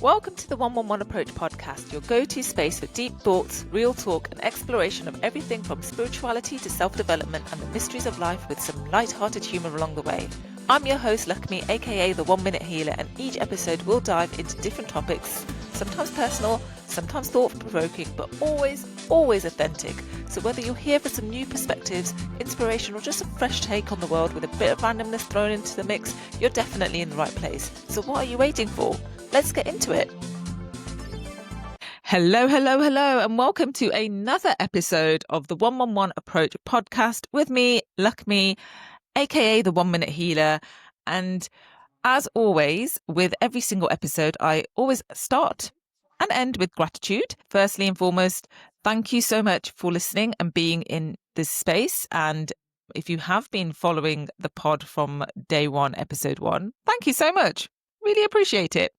Welcome to the 111 Approach podcast, your go-to space for deep thoughts, real talk, and exploration of everything from spirituality to self-development and the mysteries of life with some light-hearted humour along the way. I'm your host, Lakshmi, aka the 1 Minute Healer, and each episode will dive into different topics, sometimes personal, sometimes thought-provoking, but always authentic. So whether you're here for some new perspectives, inspiration, or just a fresh take on the world with a bit of randomness thrown into the mix, you're definitely in the right place. So what are you waiting for? Let's get into it. Hello, and welcome to another episode of the 111 Approach podcast with me, Lakshmi, aka the 1 Minute Healer. And as always, with every single episode, I always start and end with gratitude. Firstly and foremost, thank you so much for listening and being in this space. And if you have been following the pod from day one, episode 1, thank you so much. Really appreciate it.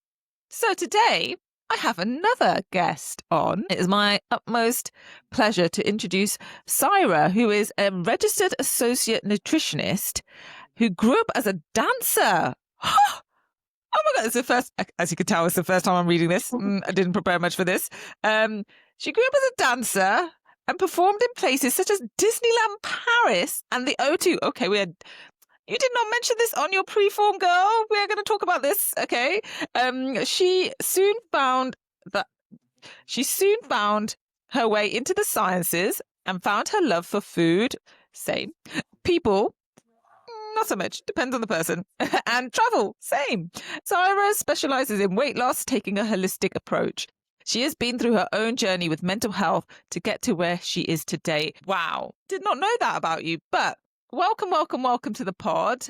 So today I have another guest on. It is my utmost pleasure to introduce Saira, who is a registered associate nutritionist who grew up as a dancer. Oh my God, it's the first, as you can tell, it's the first time I'm reading this. I didn't prepare much for this. She grew up as a dancer and performed in places such as Disneyland Paris and the O2. Okay, you did not mention this on your pre-form, girl. We're going to talk about this, okay? She soon found her way into the sciences and found her love for food, same, people, not so much, depends on the person, and travel, same. Saira specializes in weight loss, taking a holistic approach. She has been through her own journey with mental health to get to where she is today. Wow, did not know that about you, but welcome to the pod.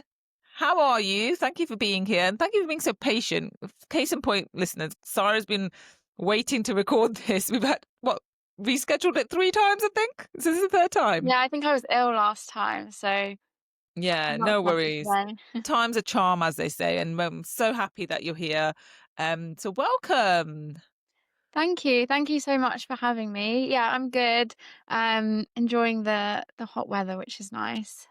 How are you? Thank you for being here, and thank you for being so patient. Case in point, listeners, Saira's been waiting to record this. We've had, rescheduled it 3 times, I think? This is the 3rd time. Yeah, I think I was ill last time, so yeah, I'm no not worries. today. Time's a charm, as they say, and I'm so happy that you're here. So welcome. Thank you. Thank you so much for having me. Yeah, I'm good. Enjoying the hot weather, which is nice.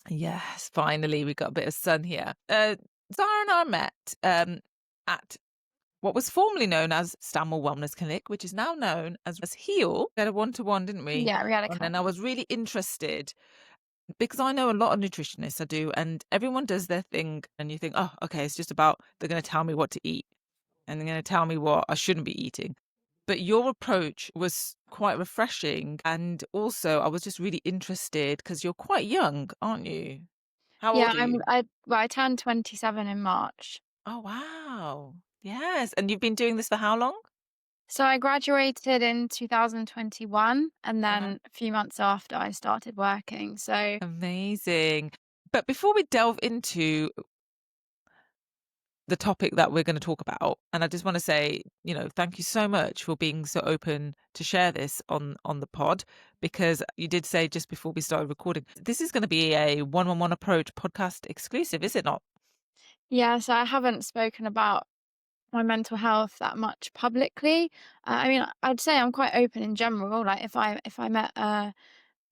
Yes, finally we got a bit of sun here. Zara and I met at what was formerly known as Stanmore Wellness Clinic, which is now known as Heal. We had a 1-to-1, didn't we? Yeah, we had a And I was really interested because I know a lot of nutritionists, I do, and everyone does their thing and you think, oh, okay, it's just about they're going to tell me what to eat and they're going to tell me what I shouldn't be eating. But your approach was quite refreshing. And also I was just really interested because you're quite young, aren't you? How Yeah, old are you? I turned 27 in March. Oh, wow. Yes. And you've been doing this for how long? So I graduated in 2021, and Uh-huh. then a few months after I started working. So Amazing. But before we delve into the topic that we're going to talk about, and I just want to say, thank you so much for being so open to share this on the pod, because you did say just before we started recording, this is going to be a 111 Approach podcast exclusive, is it not? yeah, so I haven't spoken about my mental health that much publicly. I mean, I'd say I'm quite open in general. Like if I met a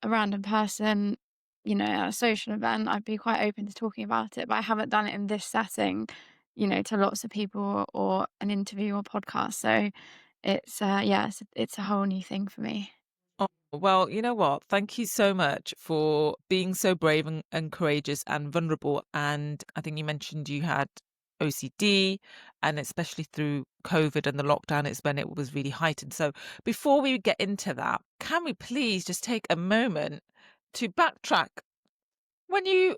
random person, at a social event, I'd be quite open to talking about it. But I haven't done it in this setting, to lots of people or an interview or podcast. So it's it's a whole new thing for me. Oh, well, you know what? Thank you so much for being so brave and courageous and vulnerable. And I think you mentioned you had OCD, and especially through COVID and the lockdown, it's when it was really heightened. So before we get into that, can we please just take a moment to backtrack when you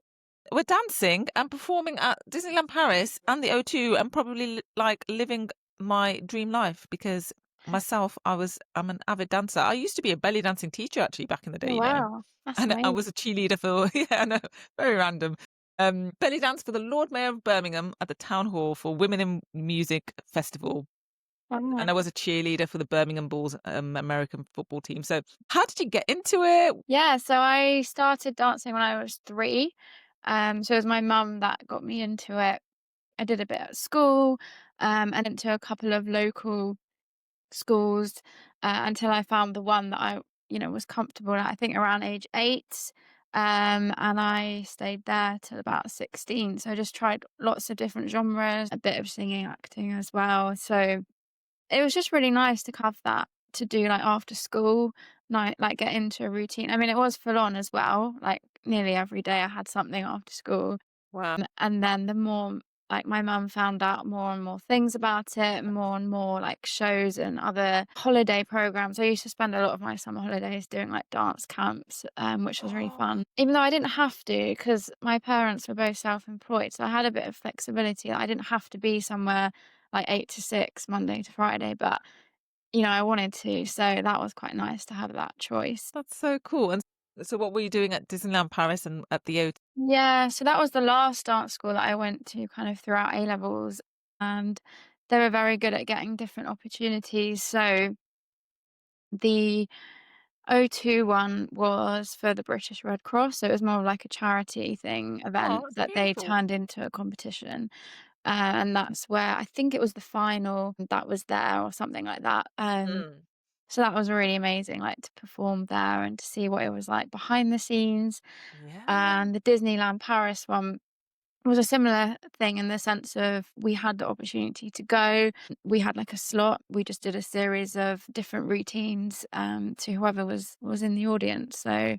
were dancing and performing at Disneyland Paris and the O2 and probably like living my dream life? Because myself, I'm an avid dancer. I used to be a belly dancing teacher actually back in the Oh, day. wow, that's And I amazing. was a cheerleader for, yeah, I know, very random. Belly dance for the Lord Mayor of Birmingham at the Town Hall for Women in Music Festival. Wow. And I was a cheerleader for the Birmingham Bulls American football team. So how did you get into it? Yeah, so I started dancing when I was 3. So it was my mum that got me into it. I did a bit at school, and went to a couple of local schools until I found the one that I was comfortable at. I think around age 8. And I stayed there till about 16. So I just tried lots of different genres, a bit of singing, acting as well. So it was just really nice to have that to do, like, after school, night like, get into a routine. I mean, it was full on as well, like, nearly every day I had something after school. Wow. And then the more like, my mum found out more and more things about it, more and more, like, shows and other holiday programs. I used to spend a lot of my summer holidays doing, like, dance camps, which was really Oh, fun. Even though I didn't have to, because my parents were both self-employed, so I had a bit of flexibility. I didn't have to be somewhere, like, 8 to 6, Monday to Friday, but, I wanted to, so that was quite nice to have that choice. that's so cool. And so what were you doing at Disneyland Paris and at the O? Yeah, so that was the last dance school that I went to kind of throughout A levels, and they were very good at getting different opportunities. So the O2 one was for the British Red Cross, so it was more of like a charity thing Oh, event that's that they beautiful. turned into a competition. And that's where I think it was the final that was there or something like that. Mm. So that was really amazing, like to perform there and to see what it was like behind the scenes. Yeah. And the Disneyland Paris one was a similar thing in the sense of we had the opportunity to go. We had like a slot. We just did a series of different routines to whoever was in the audience. So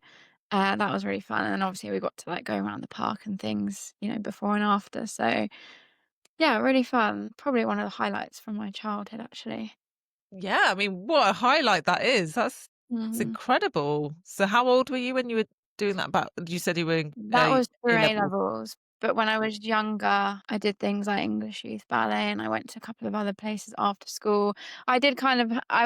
that was really fun. And then obviously we got to like go around the park and things, before and after. So yeah, really fun. Probably one of the highlights from my childhood, actually. Yeah, I mean, what a highlight that is. That's Mhm. incredible. So how old were you when you were doing that? About you said you were in That was A through A level. levels, but when I was younger, I did things like English youth ballet, and I went to a couple of other places after school. I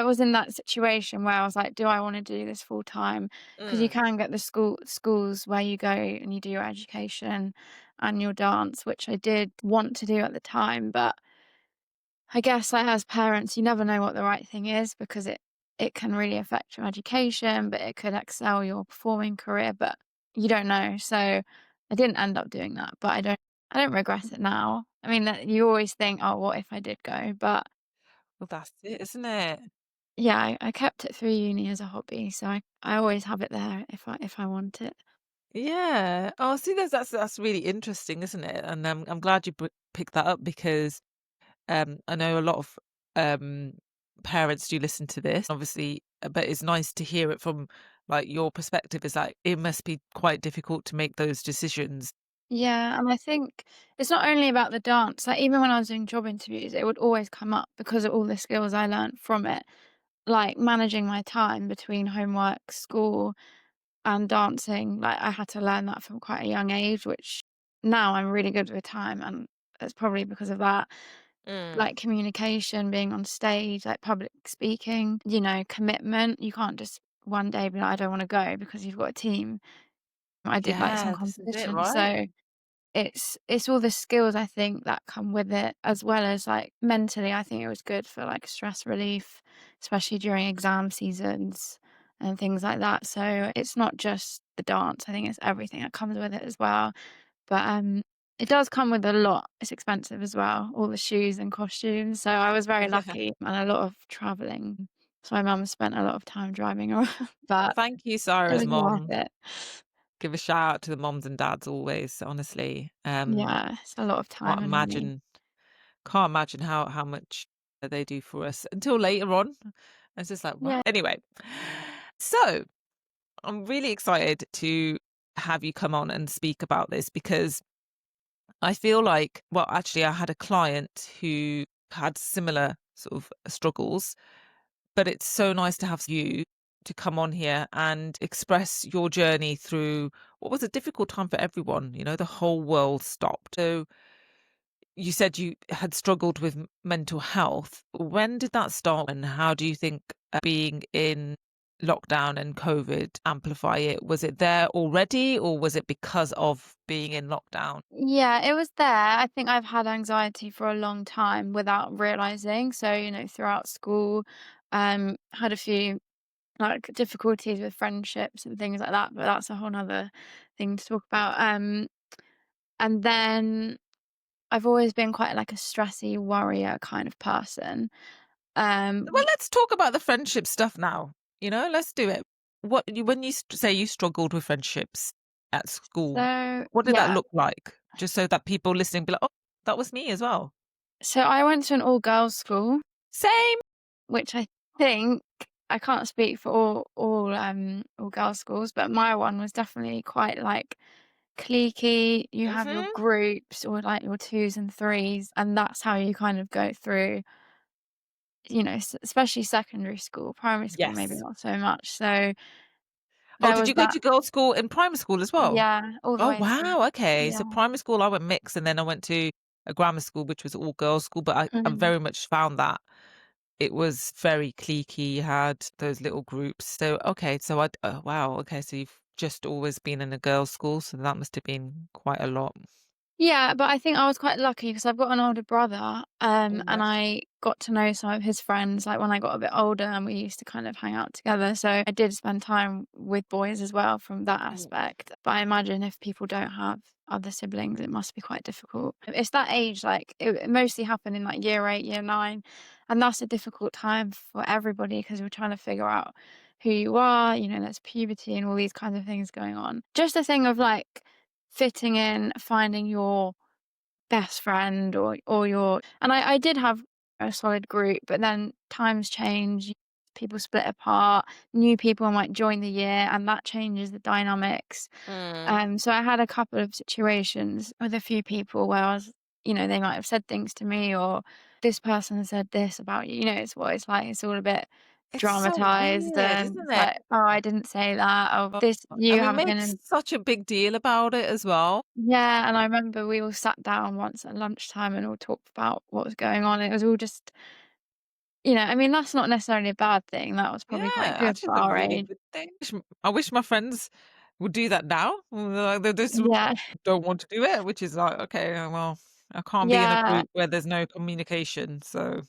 was in that situation where I was like, "Do I wanna do this full time?" 'Cause you Mm. can get the schools where you go and you do your education and your dance, which I did want to do at the time, but I guess, like, as parents, you never know what the right thing is because it can really affect your education, but it could excel your performing career, but you don't know. So I didn't end up doing that, but I don't regret it now. I mean, that you always think, "Oh, what if I did go?" But Well, that's it, isn't it? yeah, I kept it through uni as a hobby, so I always have it there if I want it. Yeah. Oh, see, that's really interesting, isn't it? And I'm glad you picked that up because I know a lot of um, parents do listen to this, obviously, but it's nice to hear it from like your perspective. Is like it must be quite difficult to make those decisions. Yeah, and I think it's not only about the dance, like, even when I was doing job interviews, it would always come up because of all the skills I learnt from it. Like, managing my time between homework, school, and dancing, like, I had to learn that from quite a young age, which now I'm really good with time, and it's probably because of that. Mm. Like, communication, being on stage, like, public speaking, commitment. You can't just one day be like, "I don't wanna go," because you've got a team. I did, like, some Yeah, this is it, competitions, right? so it's all the skills I think that come with it, as well as, like, mentally, I think it was good for, like, stress relief, especially during exam seasons and things like that. So it's not just the dance, I think it's everything that comes with it as well. But, it does come with a lot. It's expensive as well, all the shoes and costumes, so I was very Yeah. lucky and a lot of traveling. So my mum spent a lot of time driving around, Well, but thank you, it Sarah's was worth mom. it. Give a shout out to the moms and dads always, honestly. Yeah, it's a lot of Can't time and money. imagine can't imagine how much they do for us until later on. It's just like, wow. Yeah. Anyway, so I'm really excited to have you come on and speak about this because I feel like, well, actually, I had a client who had similar sort of struggles, but it's so nice to have you to come on here and express your journey through what was a difficult time for everyone. The whole world stopped. So you said you had struggled with mental health. When did that start, and how do you think being in lockdown and COVID amplify it? Was it there already, or was it because of being in lockdown? Yeah, it was there. I think I've had anxiety for a long time without realizing. So, throughout school, had a few like difficulties with friendships and things like that, but that's a whole nother thing to talk about. And then I've always been quite like a stressy worrier kind of person. Well, Um, let's talk about the friendship stuff now. Let's do it. When you say you struggled with friendships? at school? So, What did that yeah. look like? Just so that people listening be like, "Oh, that was me as well." So I went to an all-girls school, Same. which I think I can't speak for all girls schools, but my one was definitely quite, like, cliquey. You have your Mhm. groups or, like, your 2s and 3s, and that's how you kind of go through, especially secondary school. Primary school, maybe Yes. not so much. So Oh, there did was you go that. to girls' school in primary school as well? Yeah, all the Oh, way through. wow, okay. So Yeah. primary school, I went mixed, and then I went to a grammar school, which was all girls' school, but I Mhm. very much found that it was very cliquey, you had those little groups. So, okay, so wow, okay, so you've just always been in a girls' school, so that must have been quite a lot. Yeah, but I think I was quite lucky because I've got an older brother, Oh, and yes. I got to know some of his friends, like, when I got a bit older, and we used to kind of hang out together, so I did spend time with boys as well from that Mm. aspect, but I imagine if people don't have other siblings, it must be quite difficult. It's that age, like, it mostly happened in, like, year 8, year 9, and that's a difficult time for everybody because 'cause you're trying to figure out who you are, there's puberty and all these kinds of things going on. Just a thing of, like, fitting in, finding your best friend or your and I did have a solid group, but then times change, people split apart, new people might join the year, and that changes the dynamics. Mm. So I had a couple of situations with a few people where they might have said things to me or this person said this about you. You know, it's what it's like. It's all a bit It's so dramatized weird, and isn't it's it? like, oh, I didn't say that. Oh, Oh, this you and we haven't been make in. such a big deal about it as well. Yeah, and I remember we all sat down once at lunchtime and all talked about what was going on. It was all just, I mean, that's not necessarily a bad thing. That was Yeah, probably quite good actually for it's a our really age. good thing. I wish my friends would do that now. Like, they just Yeah, don't want to do it, which is like, okay, well, I can't be in a yeah, group where there's no communication, so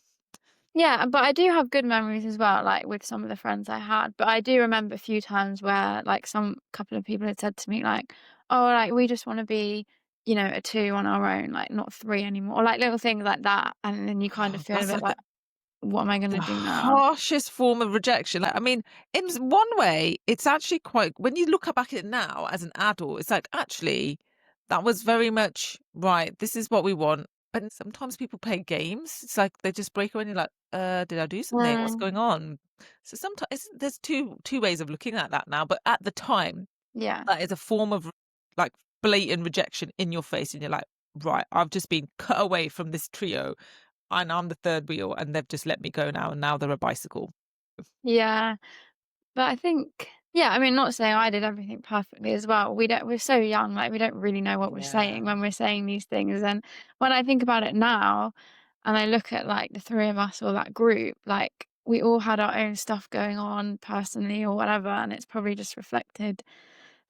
yeah. But I do have good memories as well, like with some of the friends I had. But I do remember a few times where, like, some couple of people had said to me, like, "Oh, like we just want to be, a two on our own, like not three anymore," or like little things like that. And then you kind of feel a that's bit like like, "What am I going the to do now?" harshest form of rejection. Like, I mean, in one way, it's actually quite when you look back at it now as an adult, it's like, actually, that was very much right, this is what we want. But sometimes people play games. It's like they just break away and you're like, did I do something? What's Mm, going on? So sometimes there's two ways of looking at that now. But at the time, yeah, that is a form of like blatant rejection in your face, and you're like, right, I've just been cut away from this trio and I'm the third wheel and they've just let me go now and now they're a bicycle. yeah. But I think yeah, I mean, not saying I did everything perfectly as well. We're so young, like, we don't really know what we're Yeah. saying when we're saying these things, and when I think about it now, and I look at, like, the 3 of us or that group, like, we all had our own stuff going on personally or whatever, and it's probably just reflected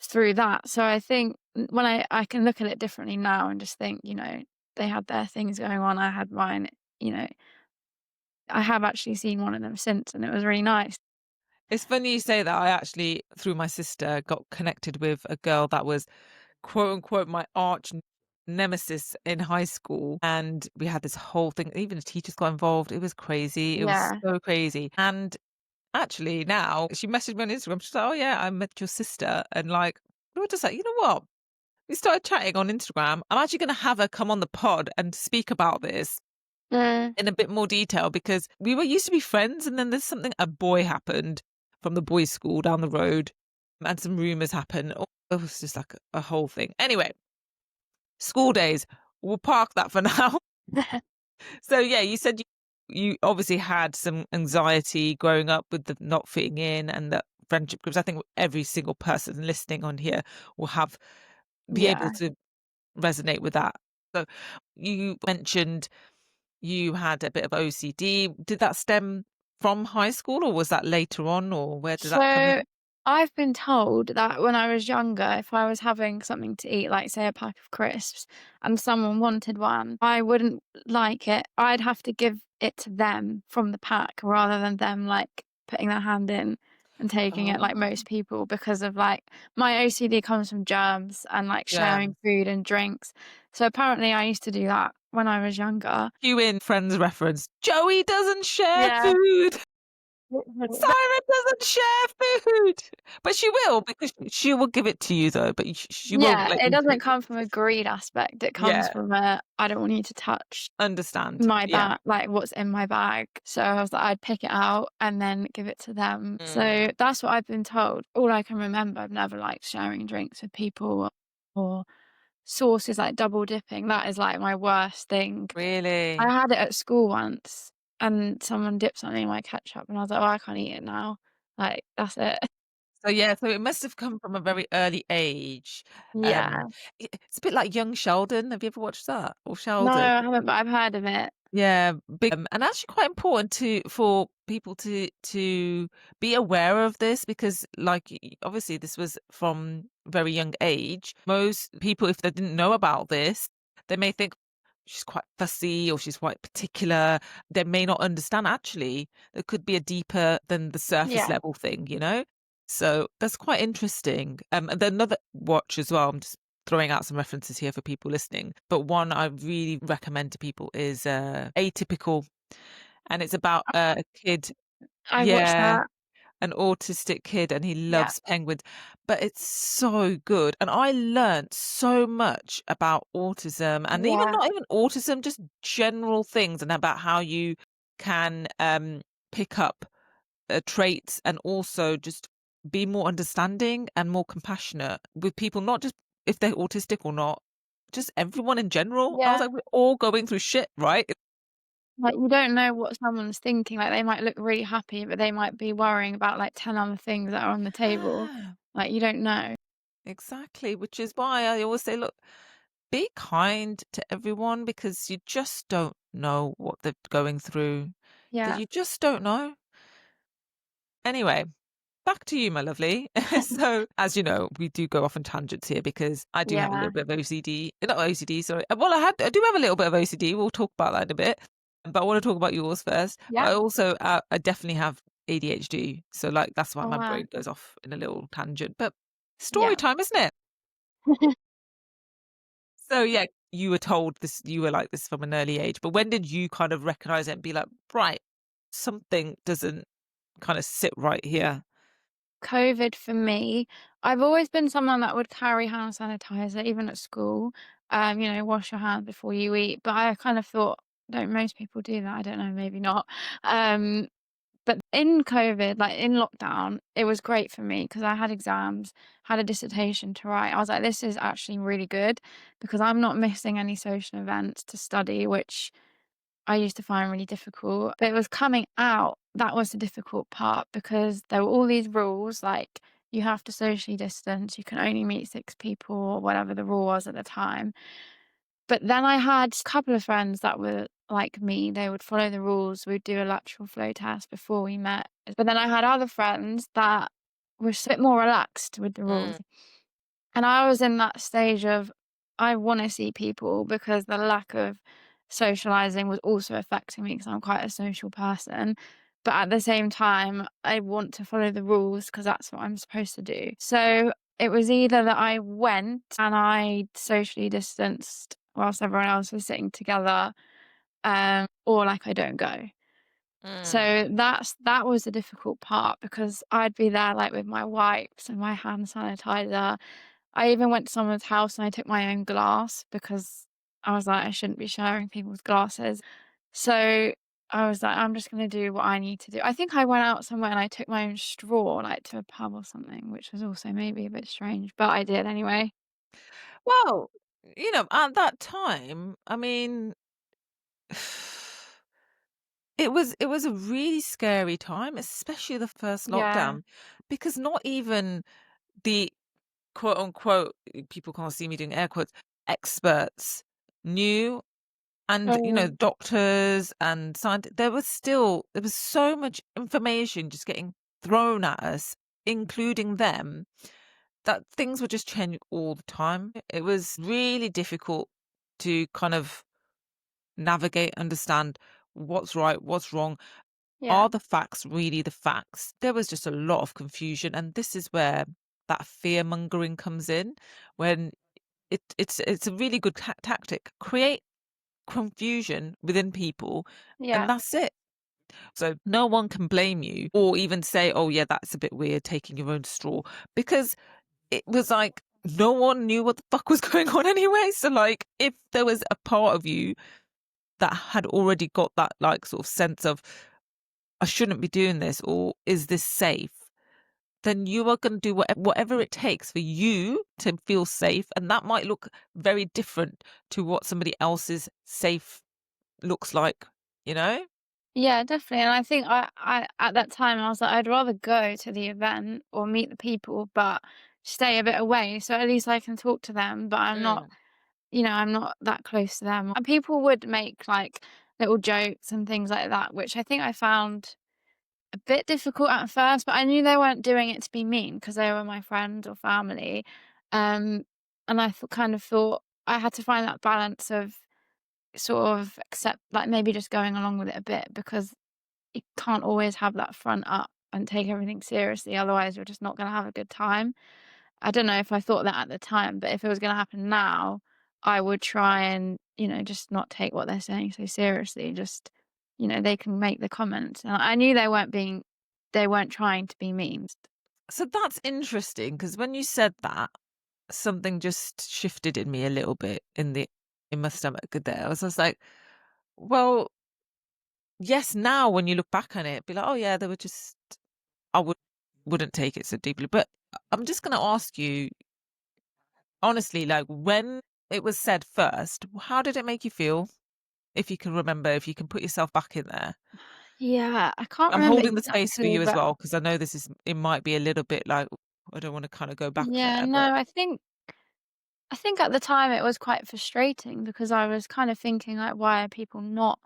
through that. So I think when I can look at it differently now and just think, they had their things going on, I had mine, you know. I have actually seen one of them since, and it was really nice. It's funny you say that. I actually, through my sister, got connected with a girl that was quote unquote my arch nemesis in high school. And we had this whole thing, even the teachers got involved. It was crazy. It was Yeah. so crazy. And actually now she messaged me on Instagram. She's like, oh yeah, I met your sister. And like, we were just like, you know what? We started chatting on Instagram. I'm actually going to have her come on the pod and speak about this Mm. in a bit more detail because we were used to be friends and then there's something a boy happened from the boys' school down the road and some rumors happened. Oh, it was just like a whole thing. Anyway, school days, we'll park that for now. So yeah, you said you obviously had some anxiety growing up with the not fitting in and the friendship groups. I think every single person listening on here will have be able Yeah. to resonate with that. So you mentioned you had a bit of OCD. Did that stem from high school or was that later on or where did that come So in? I've been told that when I was younger, if I was having something to eat, like say a pack of crisps, and someone wanted one, I wouldn't like it. I'd have to give it to them from the pack rather than them like putting their hand in and taking it like Oh, most people because of like my OCD comes from germs and like yeah. sharing food and drinks. So apparently I used to do that when I was younger. You in Friends reference. Joey doesn't share Yeah. food. Siren doesn't share food, but she will because she will give it to you though, but she won't Yeah, let it you doesn't take it. come from a greed aspect, it comes Yeah, from a, "I don't want you to touch understand. my Yeah. bag, like, what's in my bag." So I was like, I'd pick it out and then give it to them. Mm. So that's what I've been told. All I can remember, I've never liked sharing drinks with people or sauces, like double dipping. That is, like, my worst thing. I Really? had it at school once and someone dipped something in my ketchup and I was like, "Oh, I can't eat it now." Like, that's it. So yeah, so it must have come from a very early age. Um, Yeah. it's a bit like Young Sheldon. Have you ever watched that? Or No, Sheldon? I haven't, but I've heard of it. Yeah, big, and actually quite important to for people to be aware of this because, like, obviously this was from a very young age. Most people, if they didn't know about this, they may think she's quite fussy or she's quite particular. They may not understand actually there could be a deeper than the surface Yeah. level thing, you know. So that's quite interesting. And then another watch as well. I'm just throwing out some references here for people listening. But one I really recommend to people is Atypical, and it's about a kid, I watched yeah, that. an autistic kid, and he Yeah. loves penguins. But it's so good, and I learned so much about autism, and even Yeah. not even autism, just general things, and about how you can pick up traits and also just be more understanding and more compassionate with people, not just if they're autistic or not, just everyone in general. I was Yeah. like, we're all going through shit, right? Like, you don't know what someone's thinking, like, they might look really happy, but they might be worrying about, like, 10 other things that are on the table. Yeah, Like, you don't know. exactly. Which is why I always say, look, be kind to everyone because you just don't know what they're going through. That Yeah. you just don't know. Anyway, back to you, my lovely. So, as you know, we do go off on tangents here because I do have a Yeah. little bit of OCD. Not OCD, sorry. Well, I do have a little bit of OCD. We'll talk about that in a bit. But I want to talk about yours first. Yeah. But I also, I definitely have ADHD. So, like, that's why Oh, my wow. brain goes off in a little tangent. But story Yeah. time, isn't it? So, yeah, you were told this, you were like this from an early age. But when did you kind of recognize it and be like, right, something doesn't kind of sit right here? COVID for me, I've always been someone that would carry hand sanitizer even at school. Wash your hands before you eat, but I kind of thought, don't most people do that? I don't know, maybe not. Um, But in COVID, like in lockdown, it was great for me because I had exams, had a dissertation to write. I was like, this is actually really good because I'm not missing any social events to study, which I used to find really difficult. But it was coming out that was the difficult part because there were all these rules like you have to socially distance, you can only meet 6 people or whatever the rule was at the time. But then I had a couple of friends that were like me. They would follow the rules. We'd do a lateral flow test before we met. But then I had other friends that were a bit more relaxed with the rules. Mm, And I was in that stage of I want to see people because the lack of socializing was also affecting me because I'm quite a social person. But at the same time, I want to follow the rules because that's what I'm supposed to do. So it was either that I went and I socially distanced whilst everyone else was sitting together, or like I don't go. mm. So that was the difficult part because I'd be there like with my wipes and my hand sanitizer. I even went to someone's house and I took my own glass because I was like, I shouldn't be sharing people's glasses. So I was like, I'm just gonna do what I need to do. I think I went out somewhere and I took my own straw, like to a pub or something, which was also maybe a bit strange, but I did anyway. Well, at that time, I mean, it was a really scary time, especially the first Yeah. lockdown, because not even the quote unquote, people can't see me doing air quotes, experts knew, and Oh, doctors and scientists, there was so much information just getting thrown at us, including them, that things were just changing all the time. It was really difficult to kind of navigate, understand what's right, what's wrong. yeah. Are the facts really the facts? There was just a lot of confusion, and this is where that fear mongering comes in. When it's a really good tactic. Create confusion within people, and Yeah. that's it. So no one can blame you or even say, oh, yeah, that's a bit weird taking your own straw, because it was like no one knew what the fuck was going on anyway. So, like, if there was a part of you that had already got that, like, sort of sense of, I shouldn't be doing this, or is this safe? Then you are going to do whatever it takes for you to feel safe. And that might look very different to what somebody else's safe looks like, you know? Yeah, definitely. And I think I at that time I was like, I'd rather go to the event or meet the people, but stay a bit away. So at least I can talk to them, but I'm not, Mm. I'm not that close to them. And people would make like little jokes and things like that, which I think I found a bit difficult at first, but I knew they weren't doing it to be mean because they were my friends or family. Um, and kind of thought I had to find that balance of sort of accept, like maybe just going along with it a bit because you can't always have that front up and take everything seriously. Otherwise, you're just not going to have a good time. I don't know if I thought that at the time, but if it was going to happen now, I would try and, just not take what they're saying so seriously. Just, they can make the comments. And I knew they weren't trying to be mean. So that's interesting, because when you said that, something just shifted in me a little bit in my stomach there. I was just like, well, yes, now when you look back on it, be like, oh yeah, they were just, I wouldn't take it so deeply. But I'm just going to ask you honestly, like, when it was said first, how did it make you feel? If you can remember, if you can put yourself back in there. Yeah, I can't I'm remember holding the space for exactly, you as but well, because I know it might be a little bit like, I don't want to kind of go back yeah, there, no, but I think at the time it was quite frustrating because I was kind of thinking like, why are people not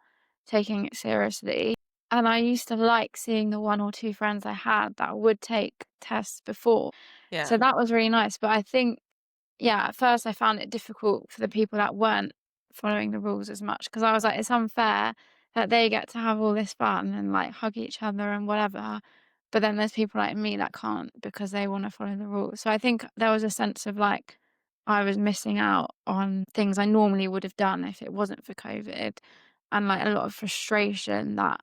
taking it seriously? And I used to like seeing the one or two friends I had that would take tests before. So yeah. that was really nice. But I think, yeah, at first I found it difficult for the people that weren't following the rules as much because I was like, it's unfair that they get to have all this fun and like hug each other and whatever. But then there's people like me that can't because they want to follow the rules. So I think there was a sense of like I was missing out on things I normally would have done if it wasn't for COVID, and like a lot of frustration that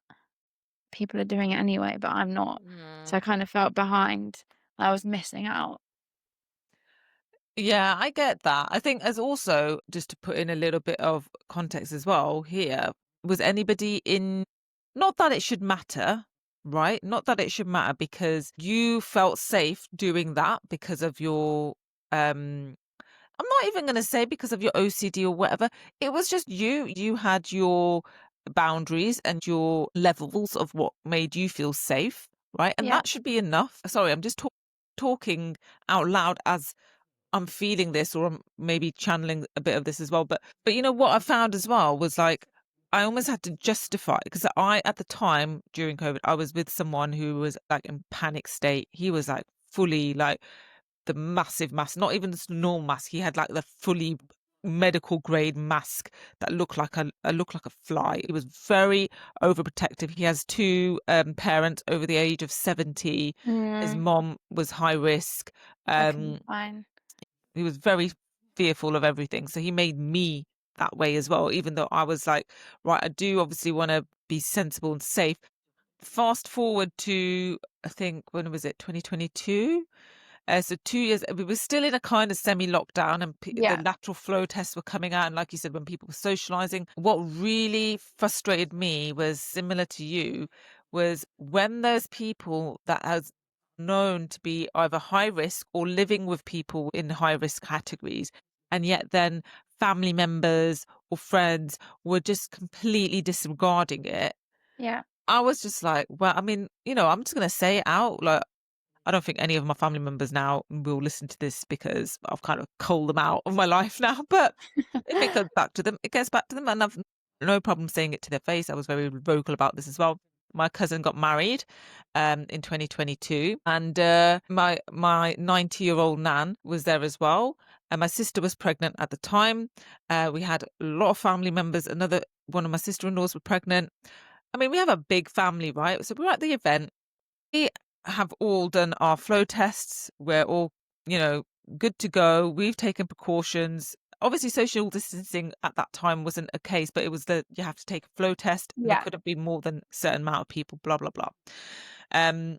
people are doing it anyway, but I'm not. So I Mm. kind of felt behind. I was missing out. Yeah, I get that. I think, as also, just to put in a little bit of context as well here, was anybody in, not that it should matter, right? Not that it should matter, because you felt safe doing that because of your, I'm not even going to say because of your OCD or whatever. It was just you. You had your boundaries and your levels of what made you feel safe, right? And Yeah. that should be enough. Sorry, I'm just talking out loud as I'm feeling this, or I'm maybe channeling a bit of this as well. But you know what I found as well was, like, I almost had to justify, because at the time during COVID, I was with someone who was like in panic state. He was like fully like the massive mask, not even the normal mask. He had like the fully medical grade mask that looked like a fly. He was very overprotective. He has two parents over the age of 70. His Mm, mom was high risk. that can be Um, fine. he was very fearful of everything. So he made me that way as well, even though I was like, right, I do obviously want to be sensible and safe. Fast forward to, I think, when was it, 2022? So 2 years, we were still in a kind of semi-lockdown, and the Yeah. lateral flow tests were coming out. And like you said, when people were socializing, what really frustrated me was similar to you, was when those people that has known to be either high risk or living with people in high risk categories, and yet then family members or friends were just completely disregarding it. Yeah. I was just like, well, I mean, I'm just going to say it out. Like, I don't think any of my family members now will listen to this, because I've kind of culled them out of my life now. But if it goes back to them, it goes back to them. And I've no problem saying it to their face. I was very vocal about this as well. My cousin got married in 2022, and my 90-year-old nan was there as well. And my sister was pregnant at the time. We had a lot of family members. Another one of my sister-in-laws were pregnant. I mean, we have a big family, right? So we were at the event. We have all done our flow tests. We're all, you know, good to go. We've taken precautions. obviously social distancing at that time wasn't a case, but it was you have to take a flow test and it Yeah. couldn't be more than a certain amount of people, blah, blah, blah. Um,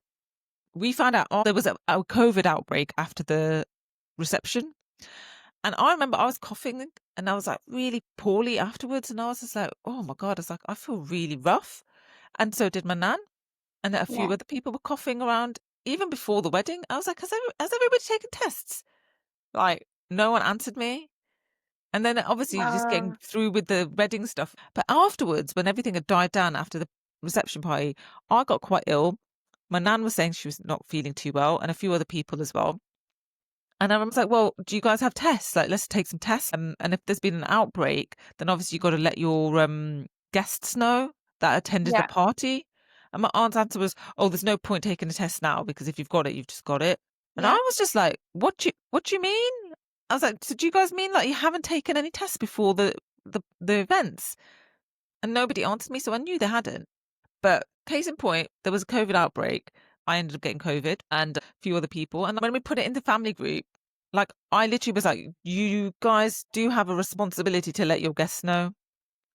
we found out there was a COVID outbreak after the reception. And I remember I was coughing and I was like really poorly afterwards. And I was just like, oh my God, I was like, I feel really rough. And so did my nan. And a few Yeah. other people were coughing around even before the wedding. I was like, has everybody taken tests? Like, no one answered me. And then obviously just getting Uh, through with the wedding stuff. But afterwards, when everything had died down after the reception party, I got quite ill. My nan was saying she was not feeling too well, and a few other people as well. And I was like, well, do you guys have tests? Like, let's take some tests. And if there's been an outbreak, then obviously you've got to let your guests know that attended the yeah. party. And my aunt's answer was, oh, there's no point taking a test now because if you've got it, you've just got it. And I Yeah. was just like, what do you mean? I was like, so do you guys mean like you haven't taken any tests before the events? And nobody answered me, so I knew they hadn't. But case in point, there was a COVID outbreak. I ended up getting COVID and a few other people. And when we put it in the family group, like I literally was like, you guys do have a responsibility to let your guests know.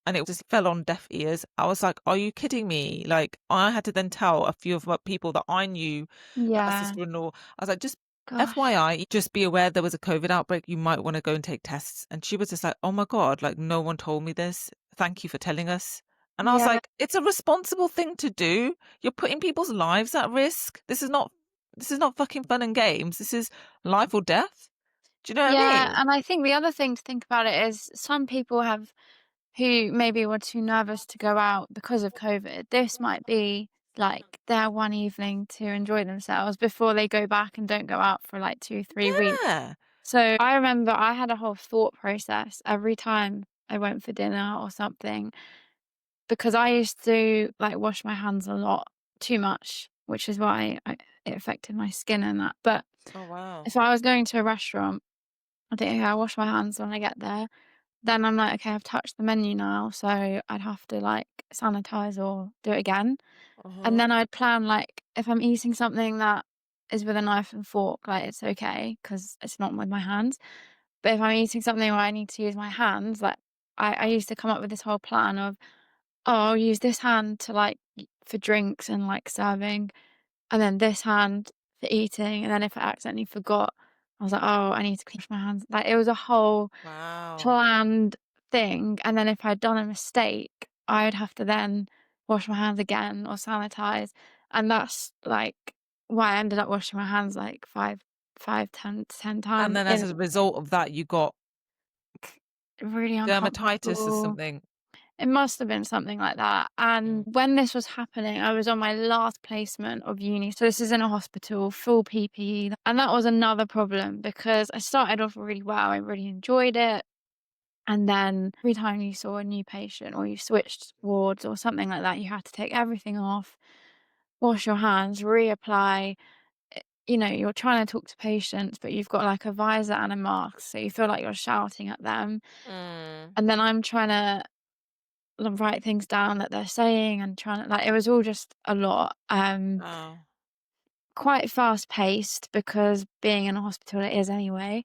And it just fell on deaf ears. I was like, are you kidding me? Like I had to then tell a few of my people that I knew, like my Yeah. sister-in-law, I was like, just Gosh. FYI, just be aware there was a COVID outbreak. You might want to go and take tests. And she was just like, oh my God, like no one told me this. Thank you for telling us. And I was Yeah. like, it's a responsible thing to do. You're putting people's lives at risk. This is not fucking fun and games. This is life or death. Do you know what I Yeah, mean? and I think the other thing to think about it is some people have who maybe were too nervous to go out because of COVID. This might be like their one evening to enjoy themselves before they go back and don't go out for like 2, 3 weeks. Yeah. So I remember I had a whole thought process every time I went for dinner or something because I used to like wash my hands a lot too much, which is why it affected my skin and that. But Oh wow. if I was going to a restaurant, I think, okay, I wash my hands when I get there. Then I'm like, "Okay, I've touched the menu now, so I'd have to, like, sanitize or do it again." And Uh-huh. then I'd plan, like, if I'm eating something that is with a knife and fork, like, it's okay because it's not with my hands. But if I'm eating something where I need to use my hands, like, I used to come up with this whole plan of, "Oh, I'll use this hand to, like, for drinks and, like, serving, and then this hand for eating." And then if I accidentally forgot, I was like, "Oh, I need to clean my hands." Like, it was a whole Wow. planned thing, and then if I'd done a mistake, I'd have to then wash my hands again or sanitize, and that's, like, why I ended up washing my hands, like, 10 And times then as in a result of that, you got really dermatitis or uncomfortable. something. It must have been something like that, and Mm. when this was happening, I was on my last placement of uni, so this is in a hospital, full PPE, and that was another problem because I started off really well, I really enjoyed it. And then every time you saw a new patient or you switched wards or something like that, you had to take everything off, wash your hands, reapply. You're trying to talk to patients, but you've got like a visor and a mask, so you feel like you're shouting at them. Mm. And then I'm trying to write things down that they're saying and trying to like it was all just a lot. Wow. Quite fast paced because being in a hospital it is anyway.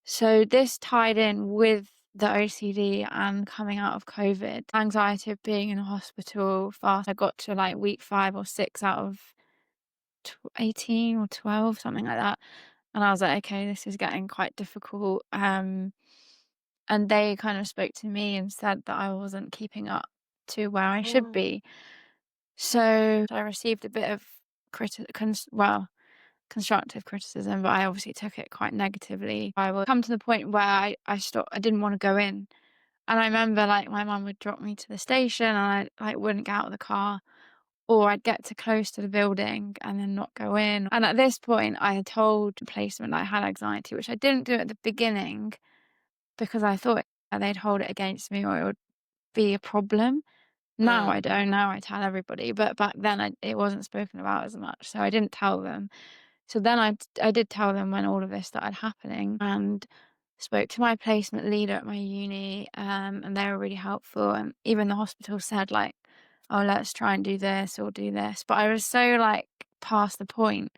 So this tied in with the OCD and coming out of COVID, anxiety of being in a hospital fast. I got to like week 5 or 6 out of 18 or 12, something like that. And I was like, okay, this is getting quite difficult. And they kind of spoke to me and said that I wasn't keeping up to where I should Oh. be. So I received a bit of constructive criticism, but I obviously took it quite negatively. I would come to the point where I didn't want to go in. And I remember like my mum would drop me to the station and I like wouldn't get out of the car or I'd get to close to the building and then not go in. And at this point I had told the placement that I had anxiety, which I didn't do at the beginning because I thought they'd hold it against me or it would be a problem. Now I Mm. don't. Now I tell everybody, but back then it wasn't spoken about as much, so I didn't tell them. So then I did tell them when all of this started happening and spoke to my placement leader at my uni, and they were really helpful. And even the hospital said like, "Oh, let's try and do this or do this." But I was so like past the point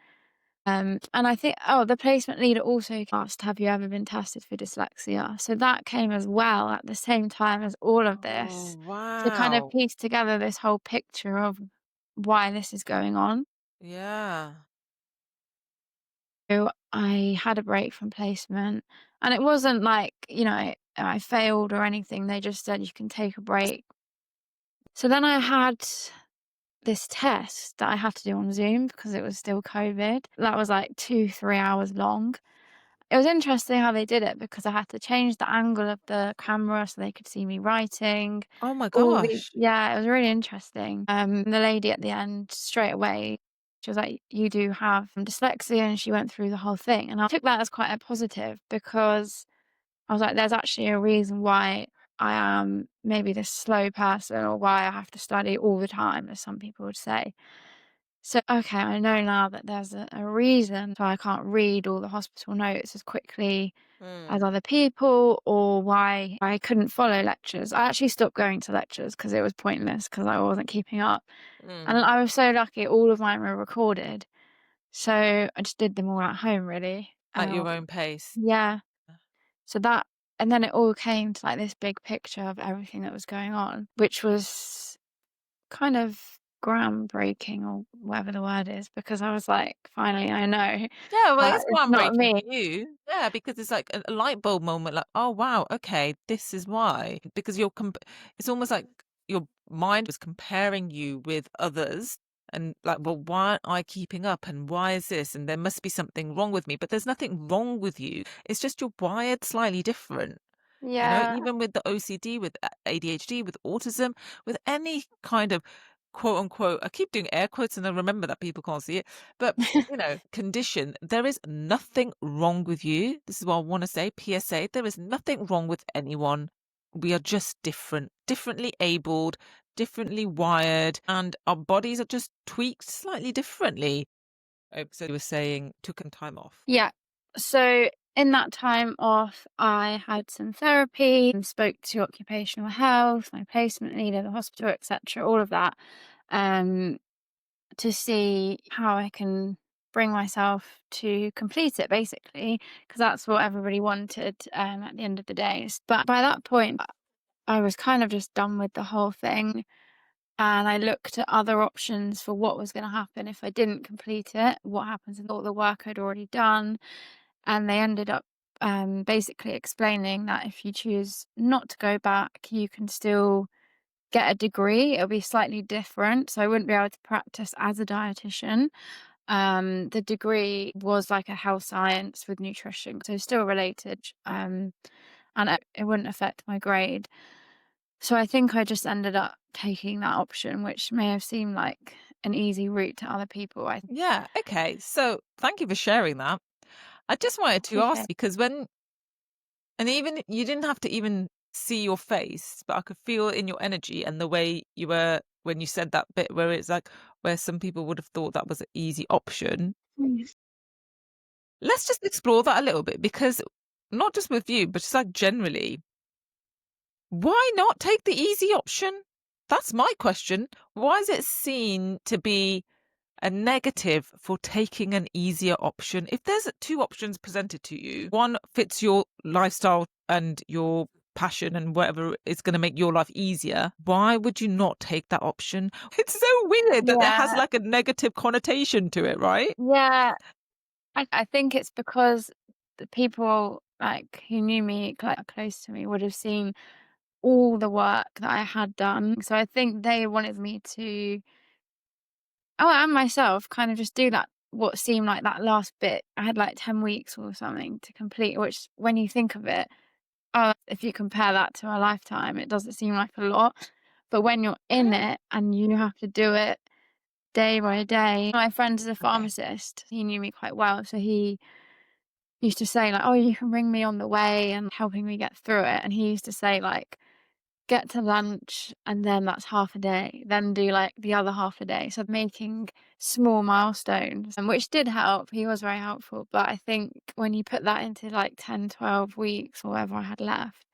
And I think, the placement leader also asked, "Have you ever been tested for dyslexia?" So that came as well at the same time as all of Oh, this to kind of wow. piece together this whole picture of why this is going on. Yeah. So I had a break from placement, and it wasn't like, I failed or anything. They just said you can take a break. So then I had this test that I had to do on Zoom because it was still COVID. That was like 2, 3 hours long. It was interesting how they did it because I had to change the angle of the camera so they could see me writing. Oh my All the gosh. Yeah, it was really interesting. The lady at the end straight away, she was like, "You do have dyslexia," and she went through the whole thing. And I took that as quite a positive because I was like, there's actually a reason why I am maybe this slow person or why I have to study all the time, as some people would say. So, okay, I know now that there's a reason why I can't read all the hospital notes as quickly as Mm, other people, or why I couldn't follow lectures. I actually stopped going to lectures because it was pointless because I wasn't keeping up. And mm. I was so lucky, all of mine were recorded. So I just did them all at home, really. At your own pace. Yeah. So that, and then it all came to like this big picture of everything that was going on, which was kind of groundbreaking or whatever the word is, because I was like, finally, I know Yeah, well, that it's it's not groundbreaking me. for you. Yeah, because it's like a light bulb moment, like, oh wow, okay, this is why. Because it's almost like your mind was comparing you with others and like, well, why aren't I keeping up? And why is this? And there must be something wrong with me. But there's nothing wrong with you. It's just you're wired slightly different. Yeah. Even with the OCD, with ADHD, with autism, with any kind of quote unquote, I keep doing air quotes and I remember that people can't see it, but condition, there is nothing wrong with you. This is what I want to say. PSA, there is nothing wrong with anyone. We are just different, differently abled, differently wired, and our bodies are just tweaked slightly differently. Oh, so you were saying took some time off. Yeah. So in that time off, I had some therapy and spoke to occupational health, my placement leader, the hospital, etc., all of that, um, to see how I can bring myself to complete it, basically, because that's what everybody wanted, at the end of the day. But by that point, I was kind of just done with the whole thing. And I looked at other options for what was going to happen if I didn't complete it, what happens with all the work I'd already done. And they ended up basically explaining that if you choose not to go back, you can still get a degree. It'll be slightly different. So I wouldn't be able to practice as a dietitian. The degree was like a health science with nutrition, so still related, and it wouldn't affect my grade. So I think I just ended up taking that option, which may have seemed like an easy route to other people. I Yeah, okay. So thank you for sharing that. I just wanted to ask appreciate. because and even you didn't have to even see your face, but I could feel in your energy and the way you were when you said that bit where it's like where some people would have thought that was an easy option. Mm. Let's just explore that a little bit because not just with you, but just like generally, why not take the easy option? That's my question. Why is it seen to be a negative for taking an easier option? If there's two options presented to you, one fits your lifestyle and your passion and whatever is going to make your life easier, why would you not take that option? It's so weird that it has Yeah, like a negative connotation to it, right? yeah. I think it's because the people like who knew me, like close to me, would have seen all the work that I had done. So I think they wanted me to, and myself, kind of just do that. What seemed like that last bit. I had like 10 weeks or something to complete, which when you think of it, if you compare that to a lifetime, it doesn't seem like a lot. But when you're in Yeah. it and you have to do it day by day, my friend is a Okay. pharmacist. He knew me quite well, so he used to say like, "Oh, you can ring me on the way," and helping me get through it. And he used to say like, "Get to lunch, and then that's half a day. Then do like the other half a day." So making small milestones, and which did help. He was very helpful. But I think when you put that into like 10, 12 weeks or whatever I had left,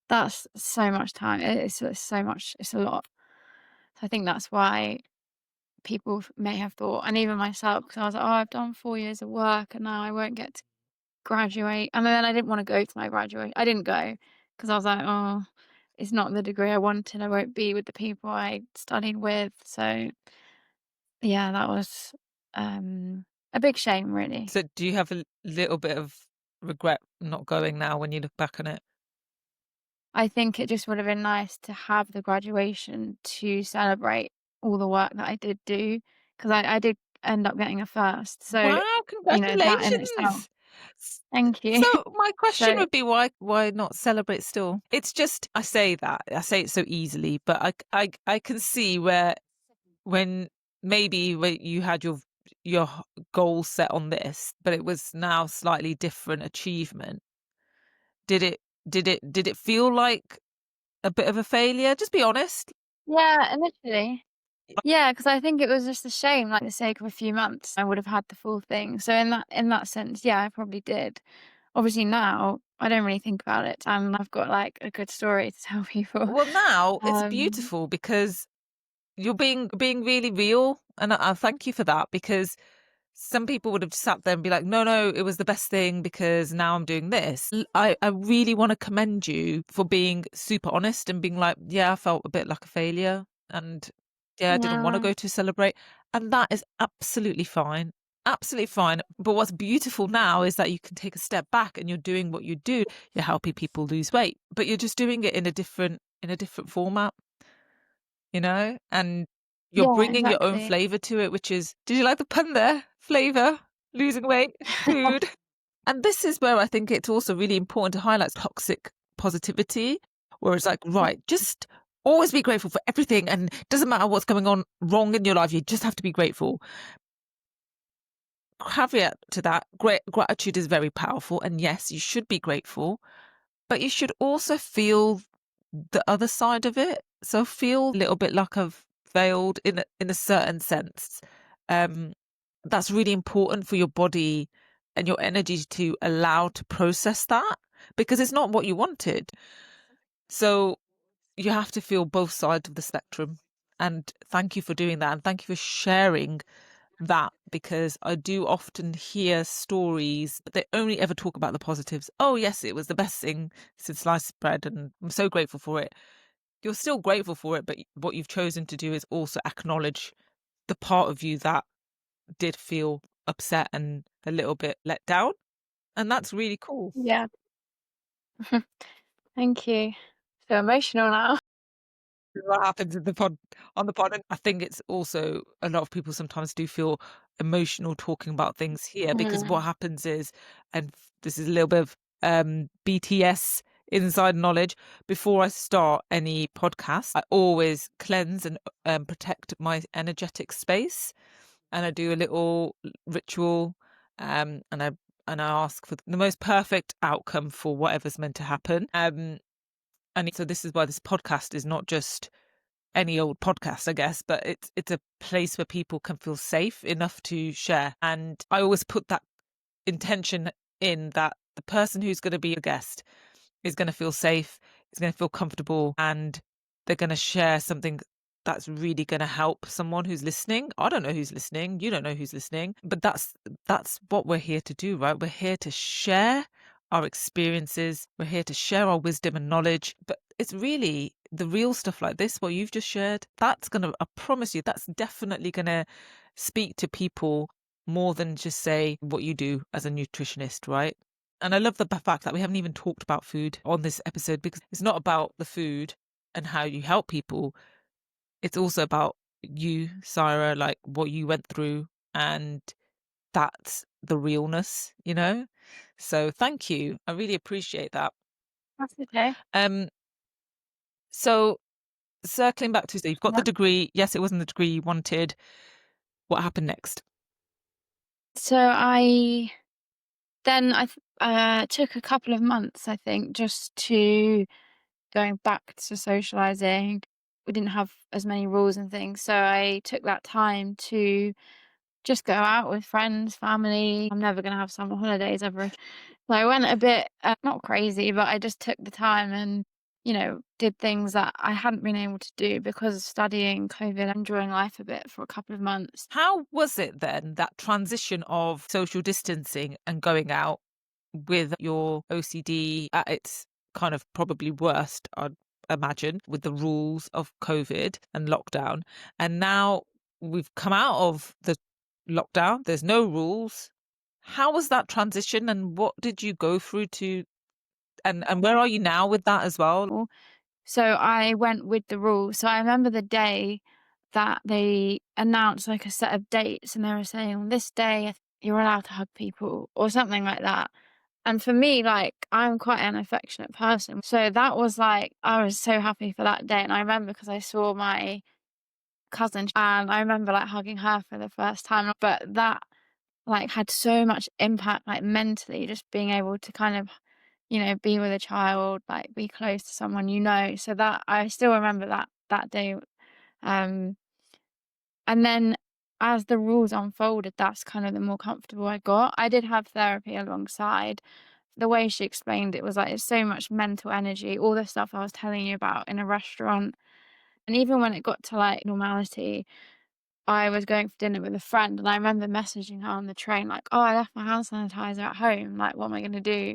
that's so much time. It's so much. It's a lot. So I think that's why. people may have thought, and even myself, because I was like, "Oh, I've done 4 years of work and now I won't get to graduate." And then I didn't wanna go to my graduation. I didn't go because I was like, "Oh, it's not the degree I wanted. I won't be with the people I studied with." So, yeah, that was, a big shame, really. So do you have a little bit of regret not going now when you look back on it? I think it just would have been nice to have the graduation to celebrate all the work that I did do, 'cause I did end up getting a first. So, Wow, that in itself. congratulations. S Thank you. so my question So would be why not celebrate still? It's just I say that, I say it so easily, but I can see where when maybe when you had your goal set on this, but it was now slightly different achievement. Did it did it feel like a bit of a failure? Just be honest. yeah, initially. Yeah, because I think it was just a shame, like, the sake of a few months, I would have had the full thing. So in that sense, yeah, I probably did. Obviously now, I don't really think about it, and I've got, like, a good story to tell people. Well, now it's Um, beautiful because you're being really real, and I thank you for that because some people would have sat there and be like, "No, no, it was the best thing because now I'm doing this." I really want to commend you for being super honest and being like, "Yeah, I felt a bit like a failure, and yeah, I didn't want to yeah, go to celebrate," and that is absolutely fine. Absolutely fine. But what's beautiful now is that you can take a step back and you're doing what you do. You're helping people lose weight, but you're just doing it in a different format, and you're yeah, bringing your own exactly. flavor to it, which is, did you like the pun there? Flavor, losing weight, food. And this is where I think it's also really important to highlight toxic positivity, where it's like, right, just always be grateful for everything. And it doesn't matter what's going on wrong in your life, you just have to be grateful. Caveat to that, great gratitude is very powerful. And yes, you should be grateful, but you should also feel the other side of it. So feel a little bit like I've failed in a certain sense. Um, that's really important for your body and your energy to allow to process that because it's not what you wanted. So you have to feel both sides of the spectrum. And thank you for doing that. And thank you for sharing that because I do often hear stories, but they only ever talk about the positives. Oh, yes, it was the best thing since sliced bread, and I'm so grateful for it. You're still grateful for it, but what you've chosen to do is also acknowledge the part of you that did feel upset and a little bit let down. And that's really cool. Yeah. Thank you. So emotional now. What happens in the pod on the pod. And I think it's also a lot of people sometimes do feel emotional talking about things here because what Mm. happens is, and this is a little bit of BTS inside knowledge. Before I start any podcast, I always cleanse and protect my energetic space, and I do a little ritual, and I ask for the most perfect outcome for whatever's meant to happen. And so this is why this podcast is not just any old podcast, I guess, but it's a place where people can feel safe enough to share. And I always put that intention in that the person who's going to be a guest is going to feel safe, is going to feel comfortable, and they're going to share something that's really going to help someone who's listening. I don't know who's listening, you don't know who's listening, but that's what we're here to do, right? We're here to share our experiences, we're here to share our wisdom and knowledge, but it's really the real stuff like this, what you've just shared, that's going to, I promise you, that's definitely going to speak to people more than just say what you do as a nutritionist, right? And I love the fact that we haven't even talked about food on this episode because it's not about the food and how you help people. It's also about you, Saira, like what you went through, and that's the realness. So thank you. I really appreciate that. That's okay. Um, so circling back to, so you've got the Yeah. degree. Yes, it wasn't the degree you wanted. What happened next? So I took a couple of months, I think, just to going back to socializing. We didn't have as many rules and things, so I took that time to just go out with friends, family. I'm never gonna have summer holidays ever. So I went a bit, not crazy, but I just took the time and, did things that I hadn't been able to do because of studying, COVID, enjoying life a bit for a couple of months. How was it then, that transition of social distancing and going out with your OCD at its kind of probably worst, I'd imagine, with the rules of COVID and lockdown? And now we've come out of the lockdown, there's no rules. How was that transition and what did you go through to, and where are you now with that as well? So I went with the rules. So I remember the day that they announced like a set of dates and they were saying, on this day, you're allowed to hug people or something like that. And for me, like, I'm quite an affectionate person. So that was like, I was so happy for that day. And I remember because I saw my cousin and I remember like hugging her for the first time. But that like had so much impact, like mentally, just being able to kind of, be with a child, like be close to someone, So that I still remember that day. Um, and then as the rules unfolded, that's kind of the more comfortable I got. I did have therapy alongside. The way she explained it was like it's so much mental energy, all the stuff I was telling you about in a restaurant. And even when it got to like normality, I was going for dinner with a friend and I remember messaging her on the train, like, oh, I left my hand sanitizer at home. Like, what am I going to do?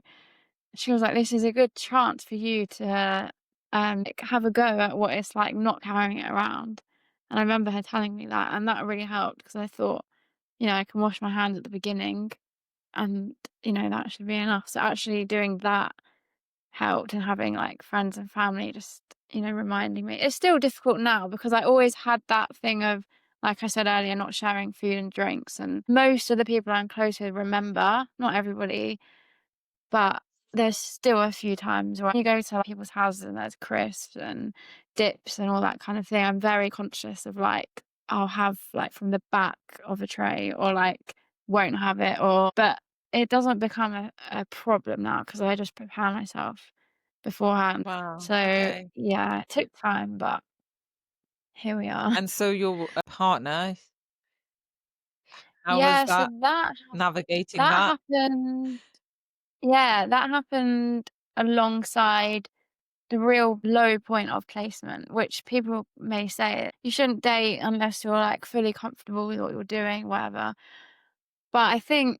She was like, this is a good chance for you to like, have a go at what it's like not carrying it around. And I remember her telling me that, and that really helped because I thought, I can wash my hands at the beginning and, that should be enough. So actually doing that helped and having like friends and family just, reminding me. It's still difficult now because I always had that thing of, like I said earlier, not sharing food and drinks. And most of the people I'm close with remember, not everybody, but there's still a few times where you go to people's houses and there's crisps and dips and all that kind of thing. I'm very conscious of like, I'll have like from the back of a tray or like won't have it but it doesn't become a problem now because I just prepare myself beforehand. Wow. So Okay. yeah, it took time, but here we are. And so your partner, how was Yeah, so that, that navigating that that? happened. Yeah, that happened alongside the real low point of placement, which people may say you shouldn't date unless you're like fully comfortable with what you're doing, whatever. But I think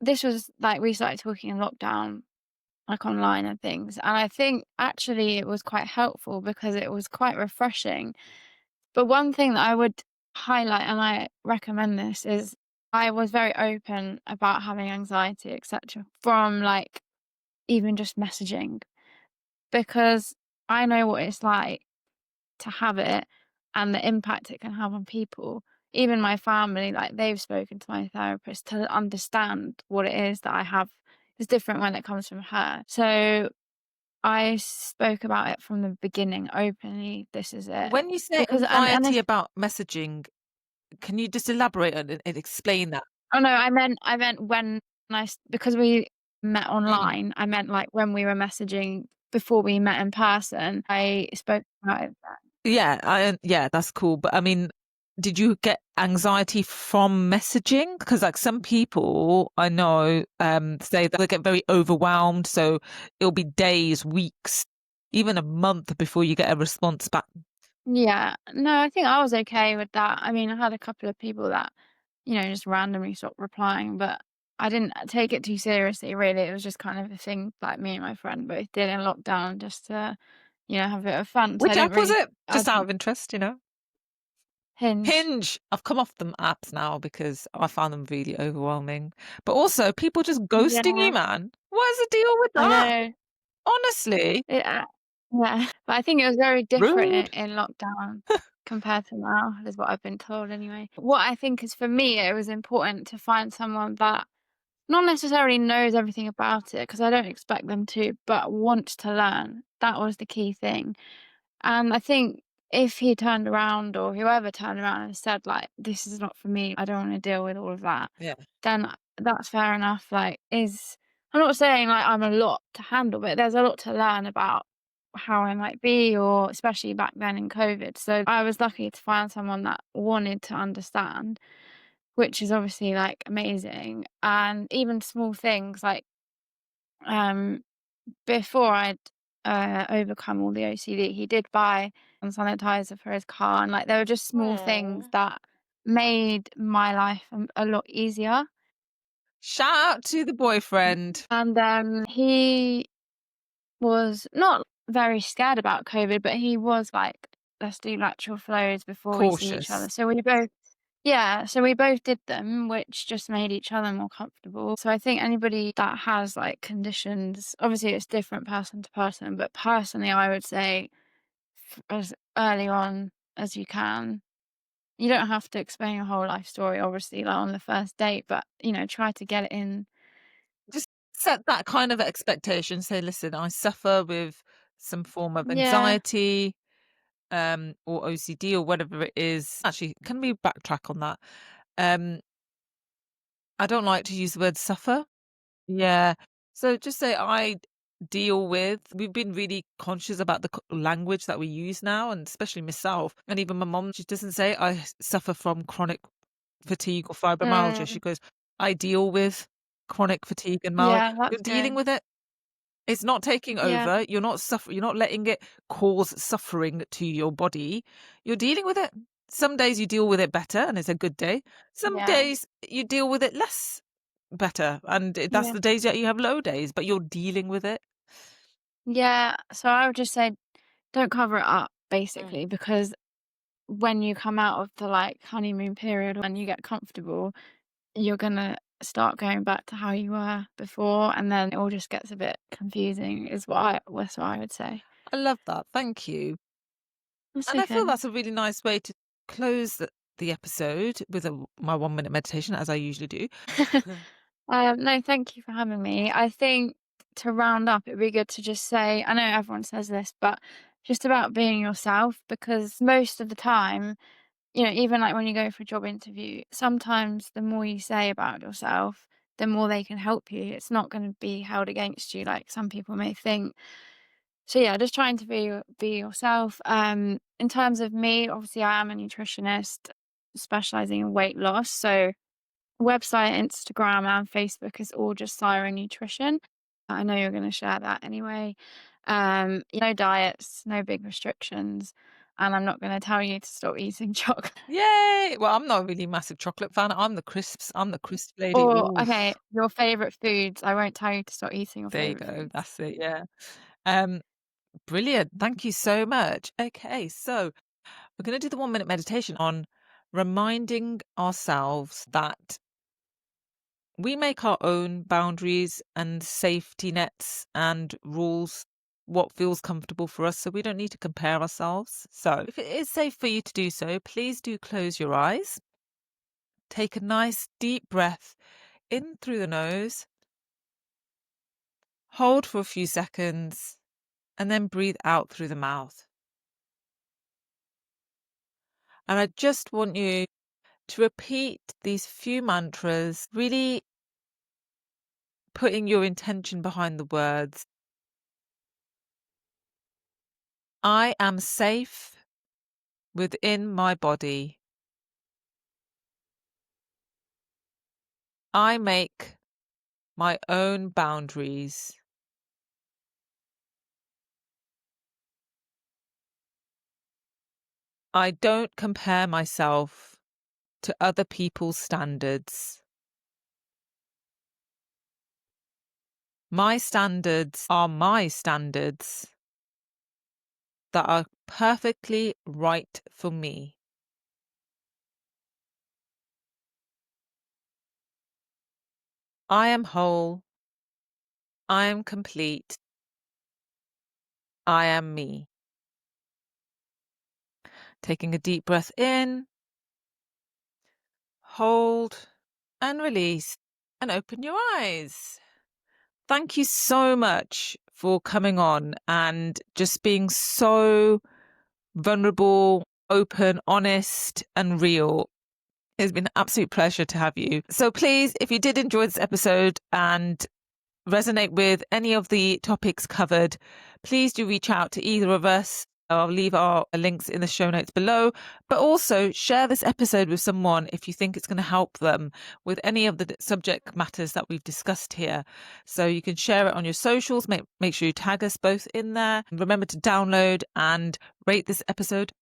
this was like we started talking in lockdown, like online and things. And I think actually it was quite helpful because it was quite refreshing. But one thing that I would highlight, and I recommend this, is I was very open about having anxiety, etc., from like even just messaging because I know what it's like to have it and the impact it can have on people. Even my family, like they've spoken to my therapist to understand what it is that I have. It's different when it comes from her. So I spoke about it from the beginning openly. This is it. When you say Because and anxiety it's about messaging, can you just elaborate on it and explain that? oh no, I meant when because we met Mm. online, I meant like when we were messaging before we met in person, I spoke about it. Yeah, yeah, that's cool. But I mean, did you get anxiety from messaging? Because like some people I know say that they get very overwhelmed, so it'll be days, weeks, even a month before you get a response back. Yeah. No, I think I was okay with that. I mean, I had a couple of people that, just randomly stopped replying, but I didn't take it too seriously, really. It was just kind of a thing like me and my friend both did in lockdown just to, have a bit of fun. So I Which didn't app was really, it? I Just out didn't of interest, you know? hinge. Hinge. I've come off them apps now because I found them really overwhelming. But also, people just ghosting Yeah, you, man. What is the deal with I that? know. Honestly, It, yeah. But I think it was very different rude. in lockdown compared to now, is what I've been told anyway. What I think is for me, it was important to find someone that not necessarily knows everything about it, because I don't expect them to, but wants to learn. That was the key thing. And I think if he turned around or whoever turned around and said, like, "This is not for me, I don't wanna deal with all of that," Yeah. then that's fair enough. Like, I'm not saying, like, I'm a lot to handle, but there's a lot to learn about how I might be or especially back then in COVID. So I was lucky to find someone that wanted to understand, which is obviously, like, amazing. And even small things like, um, before I'd overcome all the OCD. He did buy hand sanitizer for his car, and like there were just small things Aw. that made my life a lot easier. Shout out to the boyfriend. And he was not very scared about COVID, but he was like, let's do lateral flows before we see each other. Cautious. So we both, yeah, so we both did them, which just made each other more comfortable. So I think anybody that has like conditions, obviously it's different person to person, but personally, I would say as early on as you can. You don't have to explain your whole life story, obviously, like on the first date, but try to get it in. Just set that kind of expectation. Say, listen, I suffer with some form of Yeah. anxiety, or OCD or whatever it is. Actually, can we backtrack on that? Um, I don't like to use the word suffer. Yeah. So just say I deal with, we've been really conscious about the language that we use now, and especially myself. And even my mom, she doesn't say I suffer from chronic fatigue or fibromyalgia. She Mm, goes, I deal with chronic fatigue and myalgia. yeah, You're that's dealing good. with it. It's not taking Yeah, over. You're not suffering. You're not letting it cause suffering to your body. You're dealing with it. Some days you deal with it better and it's a good day. Some yeah, days you deal with it less better, and that's yeah, the days that you have low days, but you're dealing with it. yeah. So I would just say don't cover it up, Mm. basically, because when you come out of the like honeymoon period and you get comfortable, you're gonna start going back to how you were before, and then it all just gets a bit confusing, that's what I would say. I love that. Thank you. That's And I feel okay. that's a really nice way to close the episode with my 1 minute meditation, as I usually do. No, thank you for having me. I think to round up, it'd be good to just say, I know everyone says this, but just about being yourself, because most of the time, even like when you go for a job interview, sometimes the more you say about yourself, the more they can help you. It's not going to be held against you like some people may think. So yeah, just trying to be yourself. In terms of me, obviously I am a nutritionist specializing in weight loss. So website, Instagram, and Facebook is all just Saira Nutrition. I know you're going to share that anyway. No diets, no big restrictions, and I'm not going to tell you to stop eating chocolate. Yay! Well, I'm not really a massive chocolate fan. I'm the crisps. I'm the crisp lady. Or Ooh, okay, your favorite foods. I won't tell you to stop eating your there you favorite go. foods. That's it. Yeah. Um, Brilliant. Thank you so much. Okay, so we're going to do the 1 minute meditation on reminding ourselves that we make our own boundaries and safety nets and rules, what feels comfortable for us. So we don't need to compare ourselves. So if it is safe for you to do so, please do close your eyes. Take a nice deep breath in through the nose, hold for a few seconds, and then breathe out through the mouth. And I just want you to repeat these few mantras, really putting your intention behind the words. I am safe within my body. I make my own boundaries. I don't compare myself to other people's standards. My standards are my standards that are perfectly right for me. I am whole. I am complete. I am me. Taking a deep breath in, hold and release and open your eyes. Thank you so much for coming on and just being so vulnerable, open, honest, and real. It's been an absolute pleasure to have you. So please, if you did enjoy this episode and resonate with any of the topics covered, please do reach out to either of us I'll leave our links in the show notes below, but also share this episode with someone if you think it's going to help them with any of the subject matters that we've discussed here. So you can share it on your socials. Make sure you tag us both in there. Remember to download and rate this episode.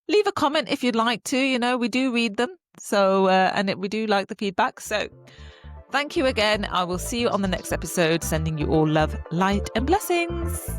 Leave a comment if you'd like to. You know, we do read them. So, we do like the feedback. So thank you again. I will see you on the next episode, sending you all love, light and blessings.